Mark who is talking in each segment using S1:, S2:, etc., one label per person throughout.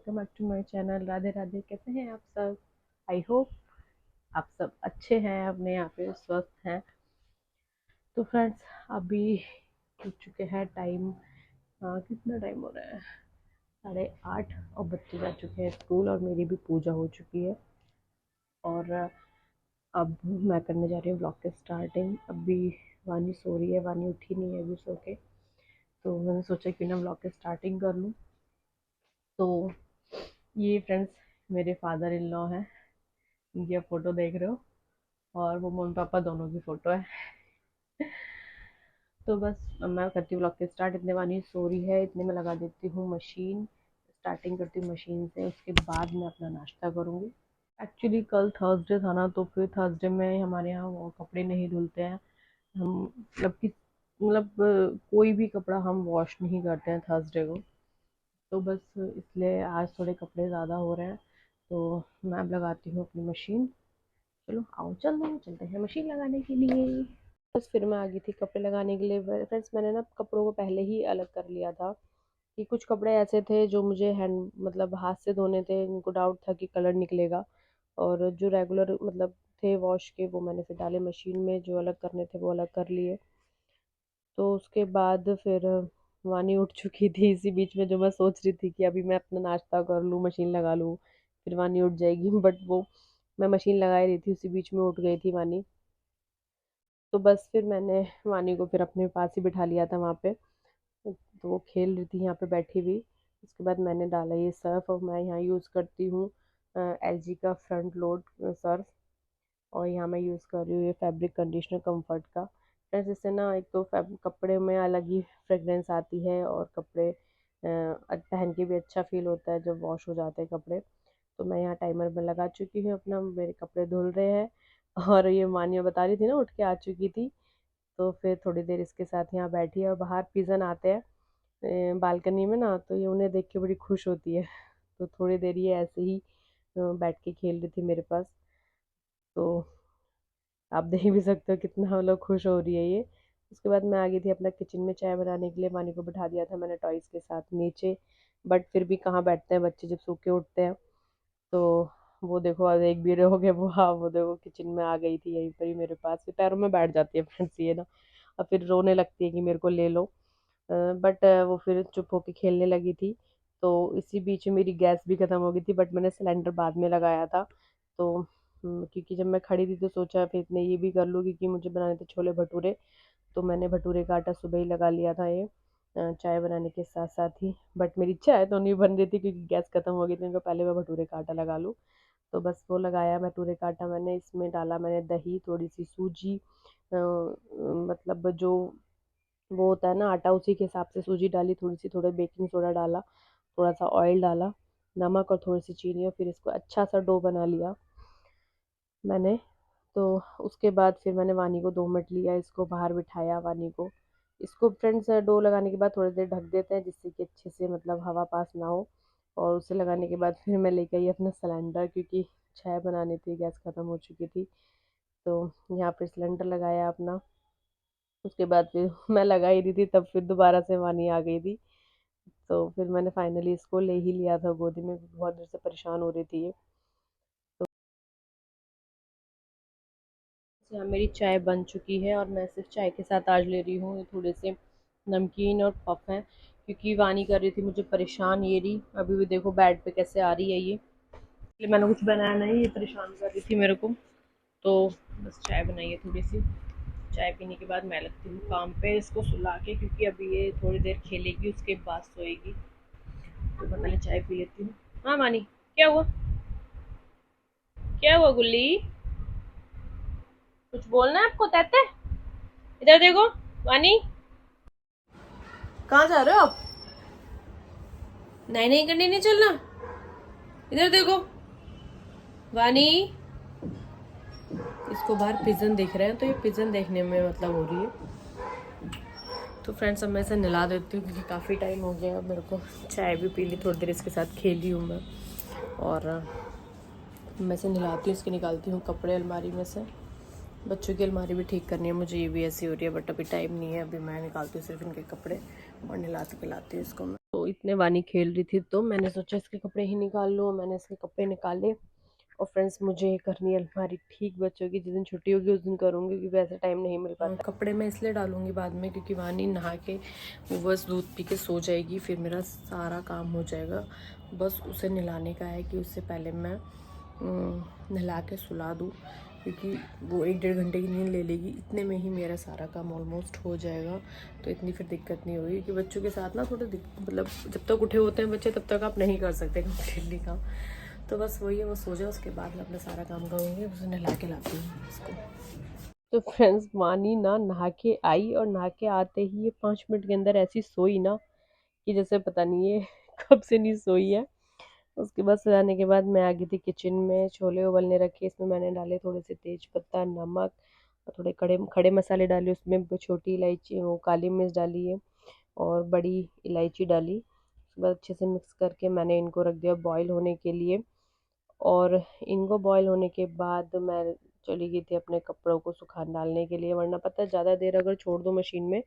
S1: Welcome back to my channel. Radhe Radhe. कैसे हैं आप सब? आई होप आप सब अच्छे हैं, अपने यहाँ पे स्वस्थ हैं। तो फ्रेंड्स, अभी हो चुके हैं टाइम, कितना टाइम हो रहा है? 8:30। और बच्चे जा चुके हैं स्कूल और मेरी भी पूजा हो चुकी है। और अब मैं करने जा रही हूँ ब्लॉग की स्टार्टिंग। अभी वानी सो रही है, वानी उठी नहीं है अभी सो के, तो मैंने सोचा कि ना ब्लॉग की स्टार्टिंग कर लूँ। तो ये फ्रेंड्स मेरे फादर इन लॉ हैं, इनकी आप फोटो देख रहे हो, और वो मम्मी पापा दोनों की फोटो है। तो बस अब मैं करती हूँ ब्लॉग के स्टार्ट। इतने वानी सो रही है, इतने में लगा देती हूँ मशीन, स्टार्टिंग करती हूँ मशीन से। उसके बाद मैं अपना नाश्ता करूँगी। एक्चुअली कल थर्सडे था ना, तो फिर थर्सडे में हमारे यहाँ वो कपड़े नहीं धुलते हैं। हम कोई भी कपड़ा हम वॉश नहीं करते हैं थर्सडे को। तो बस इसलिए आज थोड़े कपड़े ज़्यादा हो रहे हैं, तो मैं अब लगाती हूँ अपनी मशीन। चलो आओ चलते हैं मशीन लगाने के लिए। बस फिर मैं आ गई थी कपड़े लगाने के लिए। फ्रेंड्स, मैंने ना कपड़ों को पहले ही अलग कर लिया था कि कुछ कपड़े ऐसे थे जो मुझे हैंड हाथ से धोने थे, इनको डाउट था कि कलर निकलेगा। और जो रेगुलर थे वॉश के, वो मैंने फिर डाले मशीन में। जो अलग करने थे वो अलग कर लिए। तो उसके बाद फिर वानी उठ चुकी थी इसी बीच में, जो मैं सोच रही थी कि अभी मैं अपना नाश्ता कर लूँ, मशीन लगा लूँ, फिर वानी उठ जाएगी। बट वो मैं मशीन लगा रही थी, उसी बीच में उठ गई थी वानी। तो बस फिर मैंने वानी को फिर अपने पास ही बिठा लिया था वहाँ पे। तो वो खेल रही थी यहाँ पे बैठी हुई। उसके बाद मैंने डाला ये सर्फ, और मैं यहाँ यूज़ करती हूँ एलजी का फ्रंट लोड सर्फ। और यहाँ मैं यूज़ कर रही हूँ ये फैब्रिक कंडीशनर कंफर्ट का। फ्रेंड्स, इससे ना एक तो कपड़े में अलग ही फ्रेगरेंस आती है, और कपड़े पहन के भी अच्छा फील होता है जब वॉश हो जाते हैं कपड़े। तो मैं यहाँ टाइमर में लगा चुकी हूँ अपना, मेरे कपड़े धुल रहे हैं। और ये मानिया बता रही थी ना, उठ के आ चुकी थी। तो फिर थोड़ी देर इसके साथ यहाँ बैठी है, और बाहर पिजन आते हैं बालकनी में ना, तो ये उन्हें देख के बड़ी खुश होती है। तो थोड़ी देर ये ऐसे ही बैठ के खेल रही थी मेरे पास। तो आप देख भी सकते हो कितना खुश हो रही है ये। उसके बाद मैं आ गई थी अपना किचन में चाय बनाने के लिए। पानी को बिठा दिया था मैंने टॉयज़ के साथ नीचे। बट फिर भी कहाँ बैठते हैं बच्चे जब सो के उठते हैं। तो वो देखो, आज एक भी रहोगे वो, हाँ वो देखो किचन में आ गई थी, यहीं पर ही मेरे पास, फिर पैरों में बैठ जाती है फ्रेंड्स ये ना। और फिर रोने लगती है कि मेरे को ले लो। बट वो फिर चुप होके खेलने लगी थी। तो इसी बीच में मेरी गैस भी ख़त्म हो गई थी, बट मैंने सिलेंडर बाद में लगाया था। तो क्योंकि जब मैं खड़ी थी तो सोचा फिर इतने ये भी कर लूँ, क्योंकि मुझे बनाने थे छोले भटूरे। तो मैंने भटूरे का आटा सुबह ही लगा लिया था ये चाय बनाने के साथ साथ ही। बट मेरी चाय तो नहीं बन रही थी क्योंकि गैस ख़त्म हो गई थी, उनको पहले मैं भटूरे का आटा लगा लूँ। तो बस वो लगाया भटूरे का आटा मैंने। इसमें डाला मैंने दही, थोड़ी सी सूजी, जो वो होता है ना आटा, उसी के हिसाब से सूजी डाली, थोड़ी सी, थोड़ा बेकिंग सोडा डाला, थोड़ा सा ऑयल डाला, नमक और थोड़ी सी चीनी, और फिर इसको अच्छा सा डो बना लिया मैंने। तो उसके बाद फिर मैंने वानी को 2 मिनट लिया, इसको बाहर बिठाया वानी को। इसको फ्रेंड्स डो लगाने के बाद थोड़ी देर ढक देते हैं, जिससे कि अच्छे से हवा पास ना हो। और उसे लगाने के बाद फिर मैं लेके आई अपना सिलेंडर, क्योंकि चाय बनानी थी, गैस ख़त्म हो चुकी थी। तो यहाँ पर सिलेंडर लगाया अपना। उसके बाद फिर मैं लगा ही रही थी, तब फिर दोबारा से वानी आ गई थी। तो फिर मैंने फाइनली इसको ले ही लिया था गोदी में, बहुत देर से परेशान हो रही थी ये। तो यहाँ मेरी चाय बन चुकी है, और मैं सिर्फ चाय के साथ आज ले रही हूँ ये थोड़े से नमकीन और पफ हैं, क्योंकि वानी कर रही थी मुझे परेशान। ये रही अभी भी देखो बेड पे कैसे आ रही है ये, इसलिए मैंने कुछ बनाया नहीं, ये परेशान कर रही थी मेरे को। तो बस चाय बनाई है थोड़ी सी। चाय पीने के बाद मैं लगती हूँ काम पे, इसको सुला के, क्योंकि अभी ये थोड़ी देर खेलेगी, उसके बाद सोएगी। तो मैं पहले चाय पी लेती हूँ। हाँ मानी, क्या हुआ? क्या हुआ गुल्ली? कुछ बोलना है आपको? तहते इधर देखो। वानी, कहाँ जा रहे हो आप? नहीं नहीं करने नहीं चलना। इधर देखो वानी। इसको बाहर पिजन दिख रहे हैं, तो ये पिजन देखने में हो रही है। तो फ्रेंड्स, अब मैं इसे नहला देती हूँ, क्योंकि काफ़ी टाइम हो गया मेरे को। चाय भी पी ली, थोड़ी देर इसके साथ खेली हूँ मैं। और मैं इसे नहलाती हूँ, इसके निकालती हूँ कपड़े अलमारी में से। बच्चों की अलमारी भी ठीक करनी है मुझे, ये भी ऐसी हो रही है, बट अभी टाइम नहीं है। अभी मैं निकालती हूँ सिर्फ इनके कपड़े और नहलाती खिलाती हूँ इसको मैं। तो इतने वानी खेल रही थी तो मैंने सोचा इसके कपड़े ही निकाल लो। मैंने इसके कपड़े निकाले। और फ्रेंड्स मुझे करनी है अलमारी ठीक बच्चों की, जिस दिन छुट्टी होगी उस दिन करूँगी क्योंकि वैसे टाइम नहीं मिल पाता। कपड़े मैं इसलिए डालूंगी बाद में क्योंकि वानी नहा के वो बस दूध पी के सो जाएगी, फिर मेरा सारा काम हो जाएगा। बस उसे नहलाने का है कि उससे पहले मैं नहला के सुला दूँ, क्योंकि वो 1-1.5 घंटे की नींद ले लेगी। इतने में ही मेरा सारा काम ऑलमोस्ट हो जाएगा, तो इतनी फिर दिक्कत नहीं होगी। कि बच्चों के साथ ना थोड़ा मतलब जब तक उठे होते हैं बच्चे तब तक आप नहीं कर सकते कम्प्लीटली काम। तो बस वही है, वो सो जाए उसके बाद मैं अपना सारा काम करूँगी। उसे नहला के लाती हूँ उसको। तो फ्रेंड्स वानी ना नहा के आई और नहा के आते ही ये 5 मिनट के अंदर ऐसी सोई ना कि जैसे पता नहीं ये कब से नहीं सोई है। उसके बाद सजाने के बाद मैं आ गई थी किचन में। छोले उबलने रखे, इसमें मैंने डाले थोड़े से तेज पत्ता, नमक और थोड़े खड़े खड़े मसाले डाले। उसमें छोटी इलायची, वो काली मिर्च डाली है और बड़ी इलायची डाली। उसके बाद अच्छे से मिक्स करके मैंने इनको रख दिया बॉईल होने के लिए। और इनको बॉईल होने के बाद मैं चली गई थी अपने कपड़ों को सुखाने डालने के लिए, वरना पता है ज़्यादा देर अगर छोड़ दो मशीन में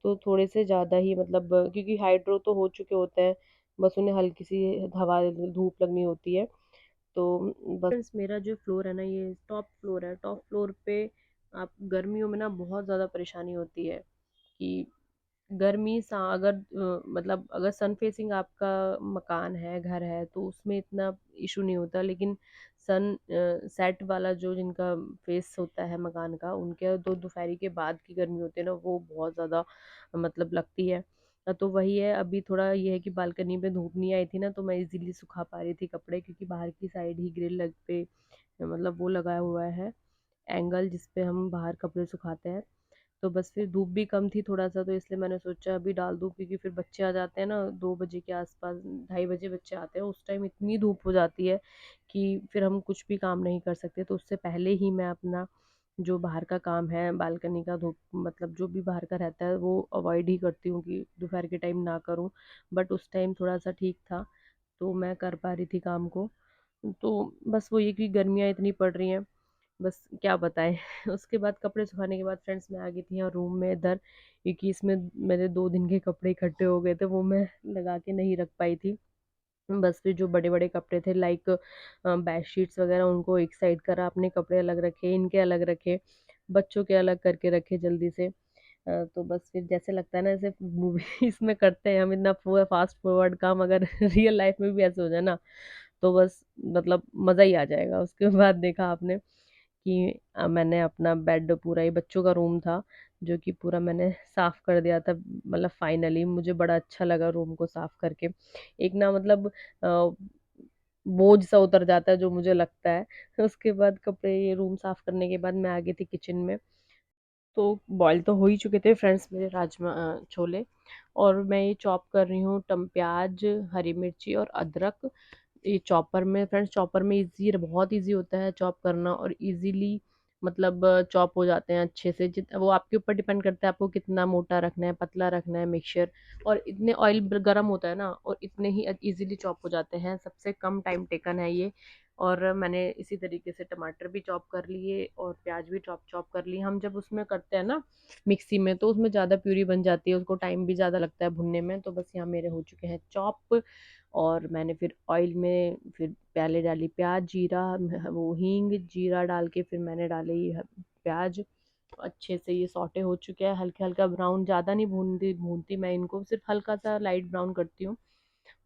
S1: तो थोड़े से ज़्यादा ही मतलब, क्योंकि हाइड्रो तो हो चुके होते हैं, बस उन्हें हल्की सी हवा धूप लगनी होती है। तो बस मेरा जो फ्लोर है ना, ये टॉप फ्लोर है। टॉप फ्लोर पे आप गर्मियों में ना बहुत ज़्यादा परेशानी होती है कि गर्मी सा अगर मतलब अगर सन फेसिंग आपका मकान है, घर है, तो उसमें इतना इशू नहीं होता। लेकिन सन सेट वाला जो जिनका फेस होता है मकान का, उनके दो दोपहरी के बाद की गर्मी होती है ना, वो बहुत ज़्यादा मतलब लगती है। तो वही है, अभी थोड़ा ये है कि बालकनी में धूप नहीं आई थी ना, तो मैं इजीली सुखा पा रही थी कपड़े, क्योंकि बाहर की साइड ही ग्रिल लग पे मतलब वो लगाया हुआ है एंगल, जिस पे हम बाहर कपड़े सुखाते हैं। तो बस फिर धूप भी कम थी थोड़ा सा, तो इसलिए मैंने सोचा अभी डाल दूँ, क्योंकि फिर बच्चे आ जाते हैं ना 2 बजे के आसपास, 2:30 बजे बच्चे आते हैं। उस टाइम इतनी धूप हो जाती है कि फिर हम कुछ भी काम नहीं कर सकते। तो उससे पहले ही मैं अपना जो बाहर का काम है, बालकनी का धूप मतलब जो भी बाहर का रहता है वो अवॉइड ही करती हूँ कि दोपहर के टाइम ना करूँ। बट उस टाइम थोड़ा सा ठीक था, तो मैं कर पा रही थी काम को। तो बस वो ये कि गर्मियाँ इतनी पड़ रही हैं, बस क्या बताएं। उसके बाद कपड़े सुखाने के बाद फ्रेंड्स मैं आ गई थी यहाँ रूम में इधर, क्योंकि इसमें मेरे 2 दिन के कपड़े इकट्ठे हो गए थे, वो मैं लगा के नहीं रख पाई थी। बस फिर जो बड़े बड़े कपड़े थे लाइक बेड शीट्स वगैरह, उनको एक साइड करा, अपने कपड़े अलग रखे, इनके अलग रखे, बच्चों के अलग करके रखे जल्दी से। तो बस फिर जैसे लगता है ना जैसे मूवीज में करते हैं हम इतना फास्ट फॉरवर्ड काम, अगर रियल लाइफ में भी ऐसे हो जाए ना तो बस मतलब मज़ा ही आ जाएगा। उसके बाद देखा आपने कि मैंने अपना बेड, पूरा ही बच्चों का रूम था जो कि पूरा मैंने साफ कर दिया था। मतलब फाइनली मुझे बड़ा अच्छा लगा रूम को साफ करके। एक ना मतलब बोझ सा उतर जाता है जो मुझे लगता है। उसके बाद कपड़े, ये रूम साफ करने के बाद मैं आ गई थी किचन में। तो बॉईल तो हो ही चुके थे फ्रेंड्स मेरे राजमा छोले। और मैं ये चॉप कर रही हूँ प्याज, हरी मिर्ची और अदरक। ये चॉपर में फ्रेंड्स, चॉपर में इजी, बहुत इजी होता है चॉप करना, और इजीली मतलब चॉप हो जाते हैं अच्छे से। जित वो आपके ऊपर डिपेंड करता है आपको कितना मोटा रखना है, पतला रखना है मिक्सचर। और इतने ऑयल गर्म होता है ना, और इतने ही इजीली चॉप हो जाते हैं। सबसे कम टाइम टेकन है ये। और मैंने इसी तरीके से टमाटर भी चॉप कर लिए और प्याज भी चॉप चॉप कर लिए। हम जब उसमें करते हैं ना मिक्सी में, तो उसमें ज़्यादा प्यूरी बन जाती है, उसको टाइम भी ज़्यादा लगता है भुनने में। तो बस यहाँ मेरे हो चुके हैं चॉप। और मैंने फिर ऑयल में फिर पहले डाली प्याज, जीरा, वो हींग, जीरा डाल के फिर मैंने डाले ये प्याज। अच्छे से ये सॉटे हो चुके हैं, हल्का हल्का ब्राउन, ज़्यादा नहीं भूनती भूनती मैं इनको, सिर्फ हल्का सा लाइट ब्राउन करती हूँ।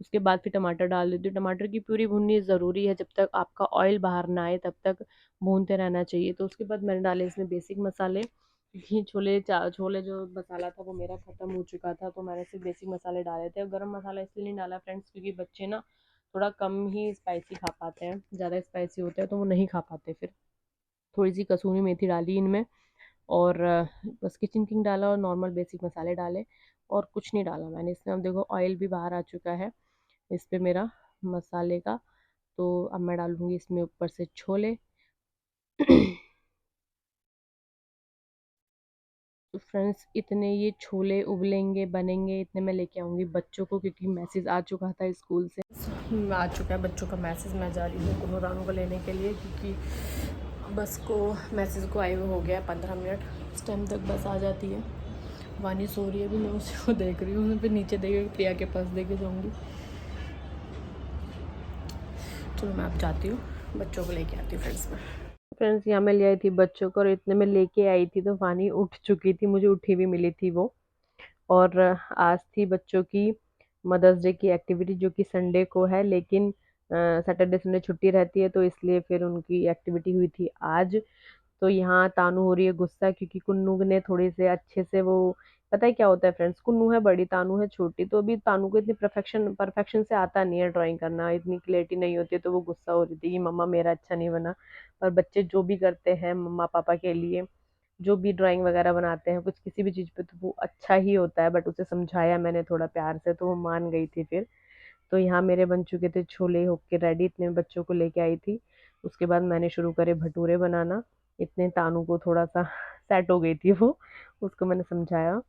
S1: उसके बाद फिर टमाटर डाल देती हूँ। टमाटर की प्यूरी भूननी ज़रूरी है, जब तक आपका ऑयल बाहर ना आए तब तक भूनते रहना चाहिए। तो उसके बाद मैंने डाले इसमें बेसिक मसाले। ये छोले जो मसाला था वो मेरा ख़त्म हो चुका था, तो मैंने सिर्फ बेसिक मसाले डाले थे। और गरम मसाला इसलिए नहीं डाला फ्रेंड्स, क्योंकि बच्चे ना थोड़ा कम ही स्पाइसी खा पाते हैं, ज़्यादा स्पाइसी होता है तो वो नहीं खा पाते। फिर थोड़ी सी कसूरी मेथी डाली इनमें, और बस किचन किंग डाला और नॉर्मल बेसिक मसाले डाले, और कुछ नहीं डाला मैंने इसमें। अब देखो ऑयल भी बाहर आ चुका है इस पे मेरा मसाले का। तो अब मैं डालूंगी इसमें ऊपर से छोले। तो फ्रेंड्स इतने ये छोले उबलेंगे बनेंगे, इतने मैं लेके आऊँगी बच्चों को, क्योंकि मैसेज आ चुका था स्कूल से। आ चुका है बच्चों का मैसेज, मैं जा रही हूँ कुनूरान को लेने के लिए, क्योंकि बस को मैसेज को आए हुए हो गया 15 मिनट, इस टाइम तक बस आ जाती है। वानी सो रही है, अभी मैं उसी को देख रही हूँ, मैं फिर नीचे देख प्रिया के पास देके जाऊँगी। चलो मैं अब जाती हूँ, बच्चों को लेके आती हूँ फ्रेंड्स में। फ्रेंड्स यहाँ मैं ले आई थी बच्चों को, और इतने में लेके आई थी तो वानी उठ चुकी थी, मुझे उठी हुई मिली थी वो। और आज थी बच्चों की मदर्स डे की एक्टिविटी, जो कि संडे को है, लेकिन सैटरडे संडे छुट्टी रहती है, तो इसलिए फिर उनकी एक्टिविटी हुई थी आज। तो यहाँ तानू हो रही है गुस्सा, क्योंकि कुन्नू ने थोड़े से अच्छे से वो, पता है क्या होता है फ्रेंड्स, कुन्नू है बड़ी, तानू है छोटी, तो अभी तानू को इतनी परफेक्शन परफेक्शन से आता नहीं है ड्राइंग करना, इतनी क्लियरिटी नहीं होती है, तो वो गुस्सा हो रही थी कि मम्मा मेरा अच्छा नहीं बना। पर बच्चे जो भी करते हैं मम्मा पापा के लिए, जो भी ड्राइंग वगैरह बनाते हैं कुछ किसी भी चीज़ पे, तो वो अच्छा ही होता है, बट उसे समझाया मैंने थोड़ा प्यार से, तो वो मान गई थी फिर। तो यहाँ मेरे बन चुके थे छोले होके रेडी, इतने में बच्चों को लेके आई थी। उसके बाद मैंने शुरू करे भटूरे बनाना, इतने तानू को थोड़ा सा सेट हो गई थी वो, उसको मैंने समझाया।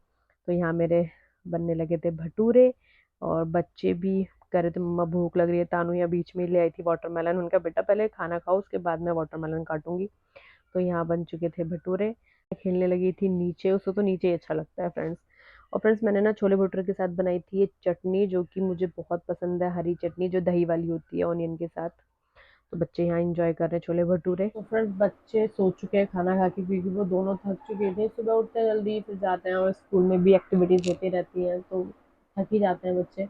S1: तो यहाँ मेरे बनने लगे थे भटूरे, और बच्चे भी कह रहे थे मम्मा भूख लग रही है। तानू यहाँ बीच में ले आई थी वाटरमेलन, उनका बेटा पहले खाना खाओ उसके बाद मैं वाटरमेलन काटूंगी। तो यहाँ बन चुके थे भटूरे। खेलने लगी थी नीचे, उसको तो नीचे ही अच्छा लगता है फ्रेंड्स। और फ्रेंड्स मैंने ना छोले भटूरे के साथ बनाई थी ये चटनी, जो कि मुझे बहुत पसंद है, हरी चटनी जो दही वाली होती है ऑनियन के साथ। तो बच्चे यहाँ एंजॉय कर रहे हैं छोले भटूरे। तो फ्रेंड्स बच्चे सो चुके हैं खाना खा के, क्योंकि वो दोनों थक चुके थे, सुबह उठते हैं जल्दी फिर जाते हैं, और स्कूल में भी एक्टिविटीज होती रहती हैं, तो थक ही जाते हैं बच्चे।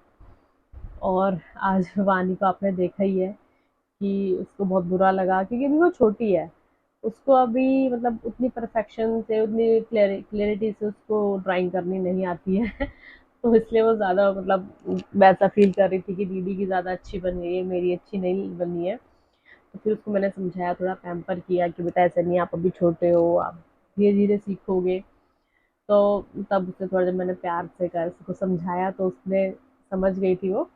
S1: और आज वानी को आपने देखा ही है कि उसको बहुत बुरा लगा, क्योंकि अभी वो छोटी है, उसको अभी मतलब उतनी परफेक्शन से, उतनी क्लैरिटी से उसको ड्राइंग करनी नहीं आती है। तो इसलिए वो ज़्यादा मतलब वैसा फील कर रही थी कि दीदी की ज़्यादा अच्छी बन गई है, मेरी अच्छी नहीं बनी है। तो फिर उसको मैंने समझाया, थोड़ा पैम्पर किया कि बेटा ऐसा नहीं, आप अभी छोटे हो, आप धीरे धीरे सीखोगे। तो तब उसे थोड़ा, जब मैंने प्यार से कर उसको समझाया, तो उसने समझ गई थी वो,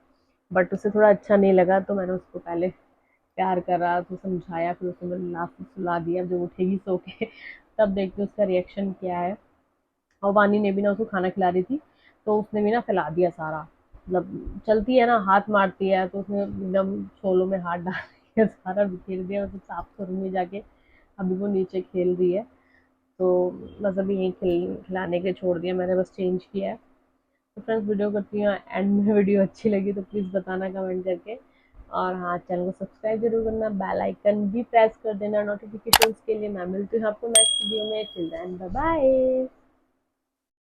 S1: बट उसे थोड़ा अच्छा नहीं लगा, तो मैंने उसको पहले प्यार करा तो समझाया, फिर उसको मैंने लास्ट में सुला दिया, जब उठेगी सो के तब देखते उसका रिएक्शन क्या है। और वानी ने भी ना उसको खाना खिला रही थी, तो उसने भी ना फैला दिया सारा, मतलब चलती है ना हाथ मारती है, तो उसने एकदम छोलों में हाथ डाल के सारा बिखेर दिया, मतलब साफ करूंगी जाके। अभी वो नीचे खेल रही है, तो बस अभी यहीं खिलाने के छोड़ दिया मैंने, बस चेंज किया है। तो फ्रेंड्स वीडियो करती हूँ एंड में, वीडियो अच्छी लगी तो प्लीज़ बताना कमेंट करके। और हाँ, चैनल को सब्सक्राइब जरूर करना, बेल आइकन भी प्रेस कर देना नोटिफिकेशंस के लिए। मैं मिलती हूँ आपको नेक्स्ट वीडियो में, टिल देन बाय बाय।